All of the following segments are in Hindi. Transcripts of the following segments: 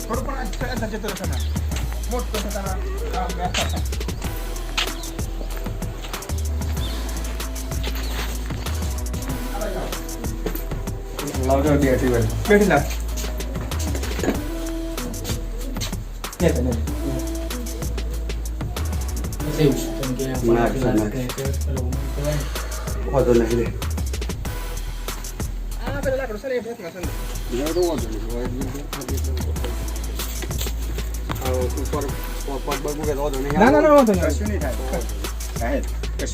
थोडं पण त्याच्या तर ना मोठं लावतो पेटीला येतं नाही लाकडं सर येत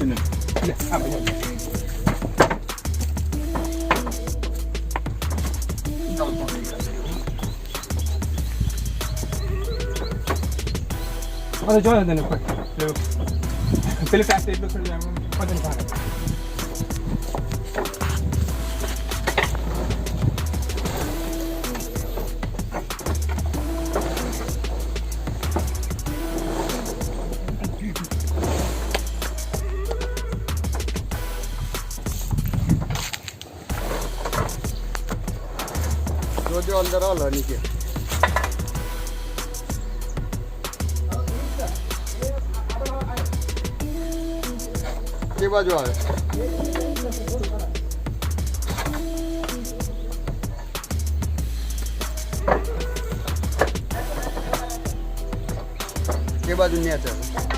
ना Ada join then quick. Fill fast it looks like I'm जो अंदर आ नीचे के बाजू आ के बाजू नहीं आता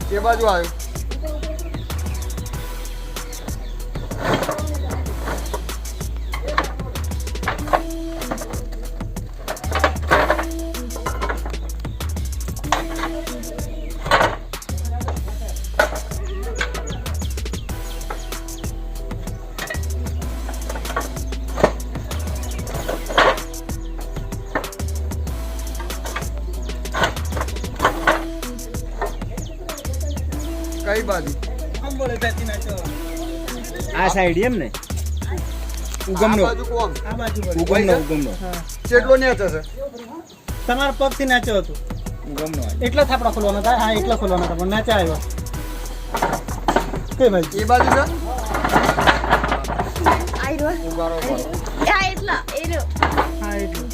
के बाजू आयो કઈ બાજુ આમ બોલે બેસી નાચો આ સાઈડ એમ ને ઉગમનો આ બાજુ કોમ આ બાજુ ઉગમનો કેટલો નેચો છે તમાર પગથી નાચો હતો ઉગમનો એટલા થાપડા ખોલવાના હતા હા એટલા ખોલવાના હતા પણ નાચા આવ્યો કઈ બાજુ એ બાજુ છે આયરો ઉગારો આ એટલા એરો હા એટલો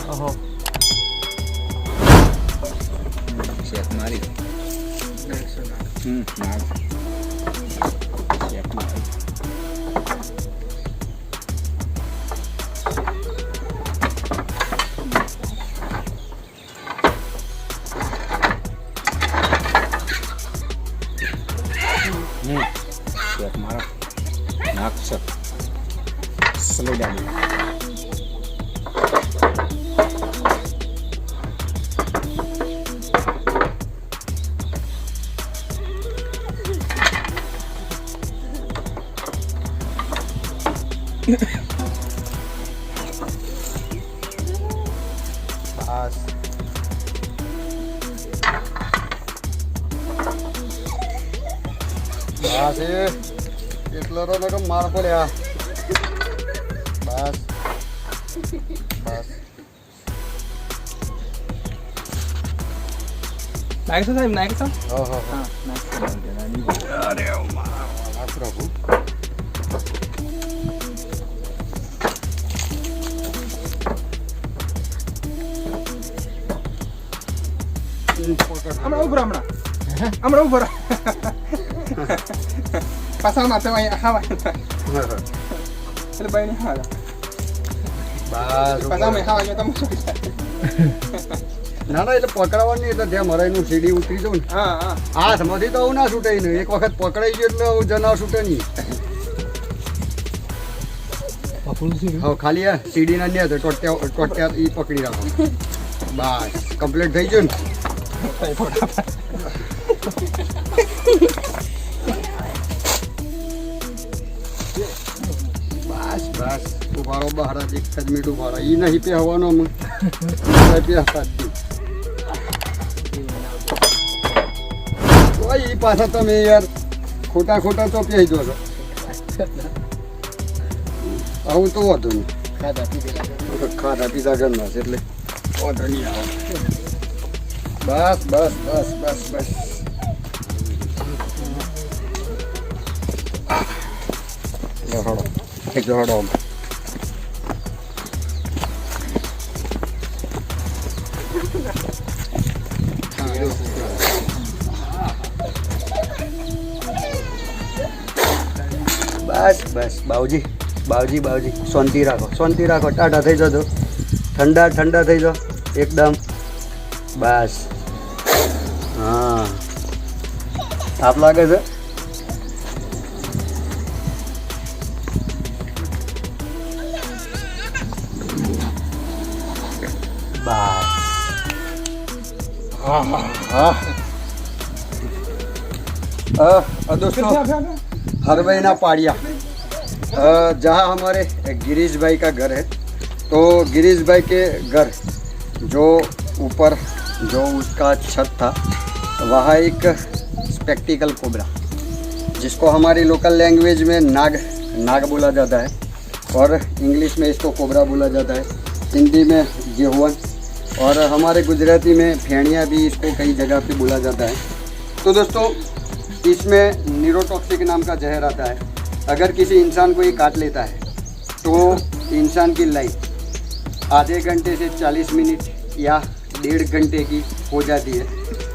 ઓહો શેક મારી નાગ શેક મારી શેક મારો નાગ શેક સલી ડાલી બસ બસ એટલો તો નકમ માર પડ્યા બસ બસ નાખશો સાહેબ નાખશો હા નાખશો અરે મારા પ્રભુ હમણાં ઉભરા હમણાં ઉભરા પાછા માથે ખાવા એટલે ભાઈ ને હા બસ પાછા મેં ખાવા તમે ના ના એટલે પકડાવાની એટલે ત્યાં મરાઈનું સીડી ઉતરી જાઉં ને હા હા હાથમાંથી તો આવું ના છૂટાય ને એક વખત પકડાઈ ગયો એટલે આવું જનાવર છૂટે નહીં. હા ખાલી આ સીડીના નહીં હતો ટોટ્યા એ પકડી રાખો બસ કમ્પ્લીટ થઈ ગયું ને. બસ બસ ઉભારો બહાર જ એક જ મિનિટ ઉભારો એ નહીં પહેવાનો અમે પહેરતા જ નહીં. એ પાછા તમે યાર ખોટા ખોટા તો પહેરી દો છો. આવું તો વાંધો નહીં ખાધા પીધા ઘરના છે એટલે વાંધો નહીં આવે. બસ બસ બસ બસ બસ હડો એક હડો બસ બસ બાવજી બાવજી બાવજી શાંતિ રાખો ટાટા થઈ જજો ઠંડા થઈ જાઓ એકદમ. બસ હા તાપ લાગે છે. બસ હા હા दोस्तों हरवैना पाड़िया जहाँ हमारे गिरीश भाई का घर है तो गिरीश भाई के घर जो ऊपर जो उसका छत था वहाँ एक स्पेक्टिकल कोबरा जिसको हमारी लोकल लैंग्वेज में नाग बोला जाता है और इंग्लिश में इसको कोबरा बोला जाता है, हिंदी में गेहुअन और हमारे गुजराती में फेणिया भी इसको कई जगह पे बोला जाता है। तो दोस्तों इसमें न्यूरोटॉक्सिक नाम का जहर आता है। अगर किसी इंसान को ये काट लेता है तो इंसान की लाइफ आधे घंटे से 40 मिनट या 1.5 घंटे की हो जाती है।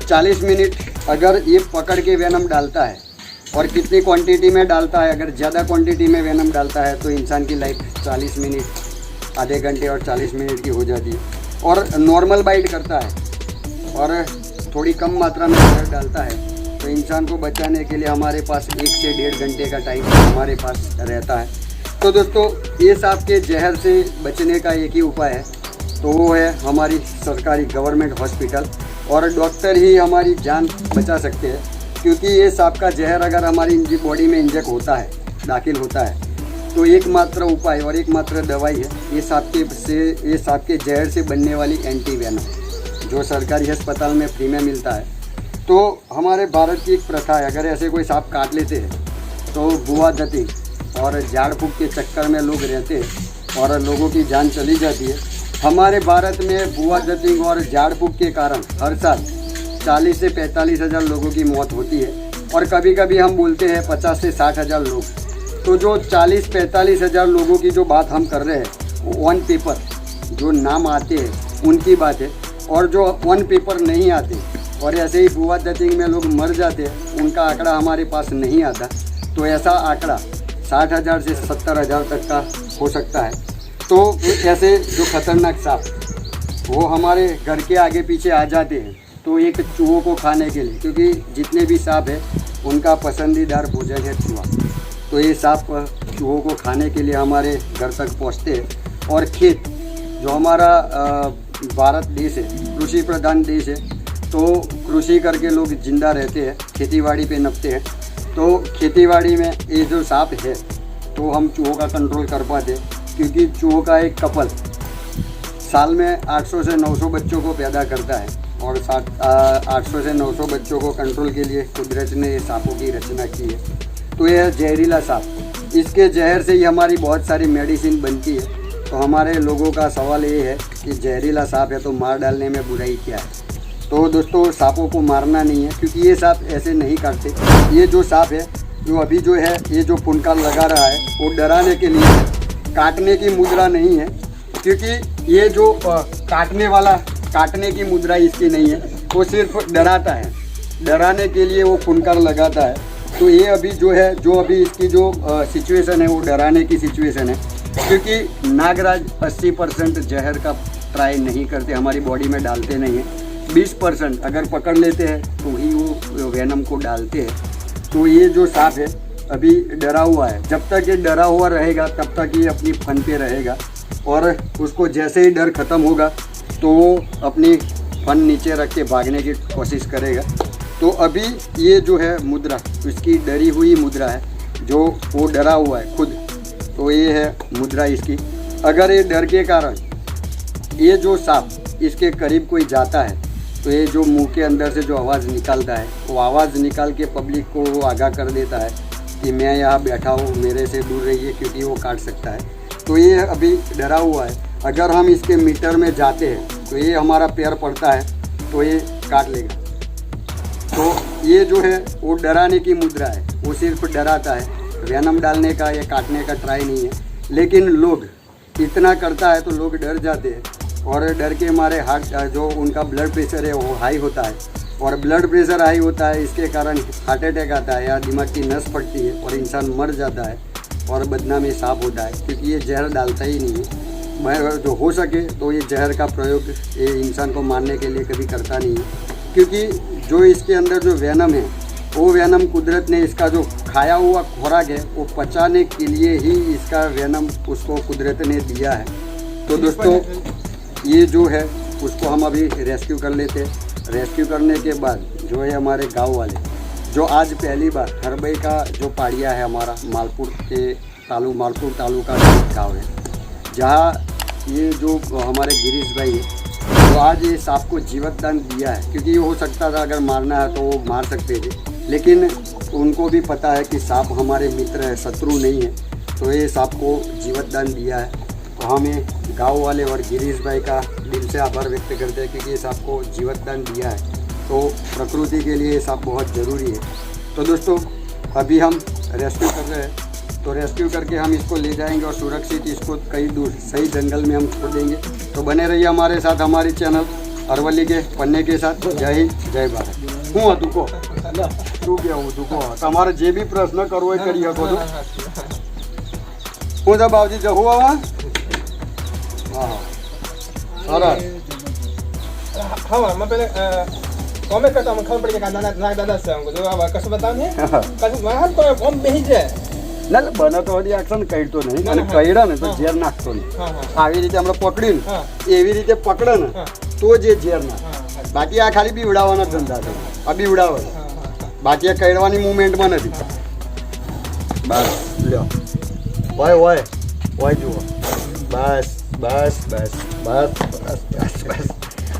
40 मिनट अगर ये पकड़ के वेनम डालता है और कितनी क्वांटिटी में डालता है, अगर ज़्यादा क्वांटिटी में वेनम डालता है तो इंसान की लाइफ 40 मिनट आधे घंटे और 40 मिनट की हो जाती है। और नॉर्मल बाइट करता है और थोड़ी कम मात्रा में जहर डालता है तो इंसान को बचाने के लिए हमारे पास 1 से 1.5 घंटे का टाइम हमारे पास रहता है। तो दोस्तों ये सांप के जहर से बचने का एक ही उपाय है, तो वो है हमारी सरकारी गवर्नमेंट हॉस्पिटल और डॉक्टर ही हमारी जान बचा सकते हैं। क्योंकि ये सांप का जहर अगर हमारी बॉडी में इंजेक्ट होता है, दाखिल होता है, तो एकमात्र उपाय और एकमात्र दवाई है ये सांप के जहर से बनने वाली एंटी वेनम जो सरकारी अस्पताल में फ्री में मिलता है। तो हमारे भारत की एक प्रथा है, अगर ऐसे कोई सांप काट लेते हैं तो बुआ जती और झाड़ फूक के चक्कर में लोग रहते हैं और लोगों की जान चली जाती है। हमारे भारत में बुआ जतिंग और झाड़ फूक के कारण हर साल 40 से 45 हज़ार लोगों की मौत होती है और कभी कभी हम बोलते हैं 50 से 60 हज़ार लोग। तो जो 40-45 हज़ार लोगों की जो बात हम कर रहे हैं वो ऑन पेपर जो नाम आते हैं उनकी बात है, और जो ऑन पेपर नहीं आते और ऐसे ही बुआ जतिंग में लोग मर जाते हैं उनका आंकड़ा हमारे पास नहीं आता। तो ऐसा आंकड़ा 60,000 से 70,000 तक का हो सकता है। तो ऐसे जो खतरनाक सांप वो हमारे घर के आगे पीछे आ जाते हैं तो एक चूहों को खाने के लिए, क्योंकि जितने भी सांप है उनका पसंदीदार भोजन है चूहा, तो ये सांप चूहों को खाने के लिए हमारे घर तक पहुंचते हैं। और खेत जो हमारा भारत देश है कृषि प्रधान देश है, तो कृषि करके लोग जिंदा रहते हैं, खेतीबाड़ी पे नपते हैं। तो खेतीबाड़ी में ये जो सांप है तो हम चूहों का कंट्रोल कर पाते, क्योंकि चूहों का एक कपल साल में 800 से 900 बच्चों को पैदा करता है और 800 से 900 बच्चों को कंट्रोल के लिए कुदरत ने ये सांपों की रचना की है। तो यह जहरीला सांप, इसके जहर से ही हमारी बहुत सारी मेडिसिन बनती है। तो हमारे लोगों का सवाल ये है कि जहरीला सांप है तो मार डालने में बुराई क्या है। तो दोस्तों सांपों को मारना नहीं है, क्योंकि ये सांप ऐसे नहीं काटते। ये जो सांप है जो अभी जो है ये जो फुनकार लगा रहा है वो डराने के लिए है, काटने की मुद्रा नहीं है। क्योंकि ये जो काटने की मुद्रा इसकी नहीं है, वो सिर्फ डराता है, डराने के लिए वो फुनकार लगाता है। तो ये अभी जो है, जो अभी इसकी जो सिचुएशन है वो डराने की सिचुएशन है, क्योंकि नागराज 80% जहर का ट्राई नहीं करते, हमारी बॉडी में डालते नहीं हैं। 20% अगर पकड़ लेते हैं तो ही वो वेनम को डालते हैं। तो ये जो सांप है अभी डरा हुआ है, जब तक ये डरा हुआ रहेगा तब तक ये अपनी फन पे रहेगा, और उसको जैसे ही डर ख़त्म होगा तो वो अपनी फन नीचे रख के भागने की कोशिश करेगा। तो अभी ये जो है मुद्रा, इसकी डरी हुई मुद्रा है, जो वो डरा हुआ है खुद। तो ये है मुद्रा इसकी। अगर ये डर के कारण ये जो सांप इसके करीब कोई जाता है तो ये जो मुंह के अंदर से जो आवाज़ निकालता है, वो आवाज़ निकाल के पब्लिक को वो आगाह कर देता है कि मैं यहाँ बैठा हूँ, मेरे से दूर रहिए, क्योंकि वो काट सकता है। तो ये अभी डरा हुआ है। अगर हम इसके मीटर में जाते हैं तो ये हमारा पैर पड़ता है तो ये काट लेगा। तो ये जो है वो डराने की मुद्रा है, वो सिर्फ डराता है, वेनम डालने का या काटने का ट्राई नहीं है। लेकिन लोग इतना करता है तो लोग डर जाते हैं, और डर के मारे हार्ट जो उनका ब्लड प्रेशर है वो हाई होता है, और ब्लड प्रेशर हाई होता है, इसके कारण हार्ट अटैक आता है या दिमाग की नस फटती है और इंसान मर जाता है और बदनामी सांप होता है, क्योंकि ये जहर डालता ही नहीं है। जो हो सके तो ये जहर का प्रयोग ये इंसान को मारने के लिए कभी करता नहीं है, क्योंकि जो इसके अंदर जो वेनम है वो वेनम कुदरत ने इसका जो खाया हुआ खुराक है वो पचाने के लिए ही इसका वेनम उसको कुदरत ने दिया है। तो दोस्तों ये जो है उसको हम अभी रेस्क्यू कर लेते हैं। रेस्क्यू करने के बाद जो है हमारे गांव वाले, जो आज पहली बार हरबई का जो पाड़िया है हमारा मालपुर तालुका गाँव है, जहाँ ये जो हमारे गिरीश भाई है तो आज ये सांप को जीवत दान दिया है, क्योंकि ये हो सकता था अगर मारना है तो वो मार सकते थे, लेकिन उनको भी पता है कि सांप हमारे मित्र है, शत्रु नहीं है, तो ये सांप को जीवत दान दिया है। तो हमें गांव वाले और गिरीश भाई का दिल से आभार व्यक्त करते हैं, क्योंकि ये सांप को जीवत दान दिया है। तो प्रकृति के लिए ये सांप बहुत ज़रूरी है। तो दोस्तों अभी हम रेस्क्यू कर रहे हैं, तो रेस्क्यू करके हम इसको ले जाएंगे और सुरक्षित इसको कहीं दूर सही जंगल में हम छोड़ देंगे। तो बने रहिए हमारे साथ, हमारी चैनल अरवली के पन्ने के साथ। जय हिंद, जय भारत। हूँ तुको तू क्या हूँ तुको તમારે જે બી પ્રશ્ન કરવો એ કરી શકો છો। હું બાબજી જહું આવા હા સરસ। हाँ मैं पहले कमेंट करता हूँ, खबर पड़ी नाग दादा से हमको जो अब कसम बताओ ने कसम वहां को हम भेज है ના બને તો હજી એક્શન કઈડતો નહીં, અને કઈડા ને તો ઝેર નાખતો નહીં। આવી રીતે આપણે પકડીને એવી રીતે પકડે ને તો જે ઝેર ના, બાકી આ ખાલી બીવડાવવાના ધંધા છે, આ બીવડાવે, બાકી આ કઈડવાની મુવમેન્ટમાં નથી। બસ લ્યો હોય હોય હોય જુઓ, બસ બસ બસ બસ બસ બસ બસ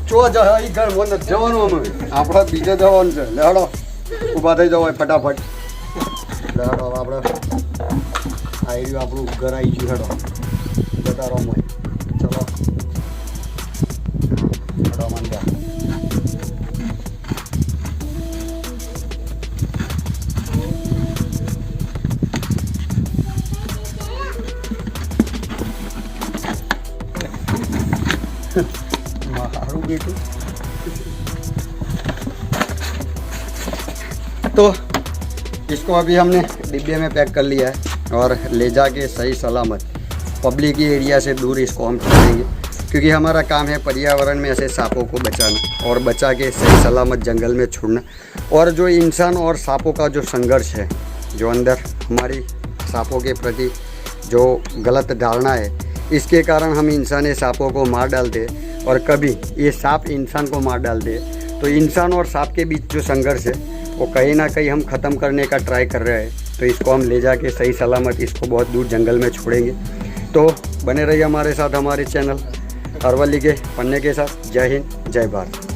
ચો જ એ ઘરમાં નથી જવાનું, અમે આપણે બીજે જવાનું છે। લેડો ઊભા થઈ જાવ ફટાફટ, લેડો આપણે आई रही आप घर आई गई। हेडो बता रहा हूँ मैं, चलो हेडो मान गया। मारू बेटू। तो इसको अभी हमने डिब्बे में पैक कर लिया है और ले जाके सही सलामत पब्लिक एरिया से दूर इसको हम छोड़ेंगे, क्योंकि हमारा काम है पर्यावरण में ऐसे सांपों को बचाना और बचा के सही सलामत जंगल में छोड़ना। और जो इंसान और सांपों का जो संघर्ष है, जो अंदर हमारी सांपों के प्रति जो गलत धारणा है, इसके कारण हम इंसानी सांपों को मार डालते हैं, और कभी ये सांप इंसान को मार डालते हैं। तो इंसान और सांप के बीच जो संघर्ष है वो कहीं ना कहीं हम ख़त्म करने का ट्राई कर रहे हैं। तो इसको हम ले जाके सही सलामत इसको बहुत दूर जंगल में छोड़ेंगे। तो बने रहिए हमारे साथ, हमारे चैनल अरवली के पन्ने के साथ। जय हिंद, जय भारत।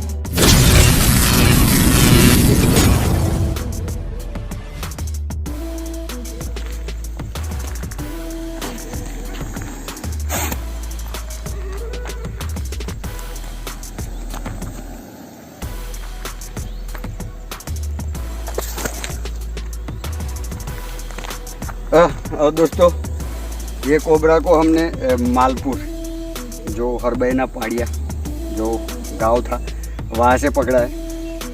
और दोस्तों ये कोबरा को हमने मालपुर जो हरबई ना पाड़िया जो गांव था वहाँ से पकड़ा है।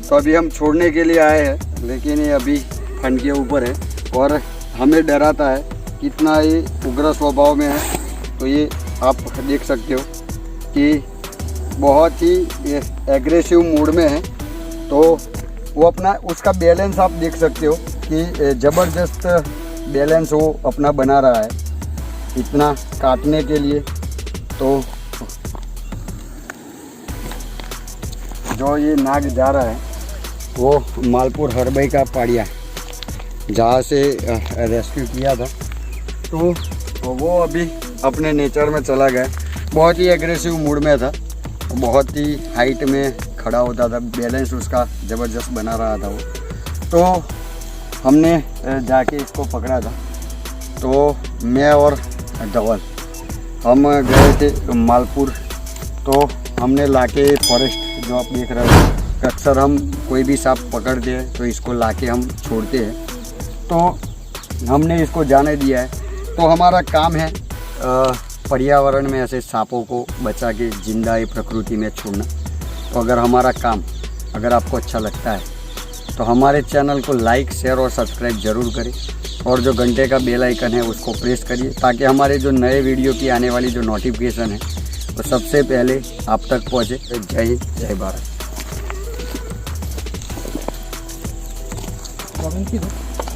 तो अभी हम छोड़ने के लिए आए हैं, लेकिन ये अभी फंड के ऊपर है और हमें डराता है, कितना ये उग्र स्वभाव में है। तो ये आप देख सकते हो कि बहुत ही ये एग्रेसिव मूड में है। तो वो अपना उसका बैलेंस आप देख सकते हो कि ज़बरदस्त बैलेंस वो अपना बना रहा है इतना काटने के लिए। तो जो ये नाग जा रहा है वो मालपुर हरबई का पाड़िया जहाँ से रेस्क्यू किया था, तो वो अभी अपने नेचर में चला गया। बहुत ही एग्रेसिव मूड में था, बहुत ही हाइट में खड़ा होता था, बैलेंस उसका ज़बरदस्त बना रहा था वो। तो हमने जाके इसको पकड़ा था। तो मैं और धवल हम गए थे मालपुर। तो हमने लाके फॉरेस्ट जो आप देख रहे हो, अक्सर हम कोई भी सांप पकड़ते हैं तो इसको लाके हम छोड़ते हैं। तो हमने इसको जाने दिया है। तो हमारा काम है पर्यावरण में ऐसे सांपों को बचा के जिंदा ही प्रकृति में छोड़ना। तो अगर हमारा काम अगर आपको अच्छा लगता है तो हमारे चैनल को लाइक, शेयर और सब्सक्राइब ज़रूर करें और जो घंटे का बेल आइकन है उसको प्रेस करिए, ताकि हमारे जो नए वीडियो की आने वाली जो नोटिफिकेशन है वो सबसे पहले आप तक पहुँचे। जय हिंद, जय भारत।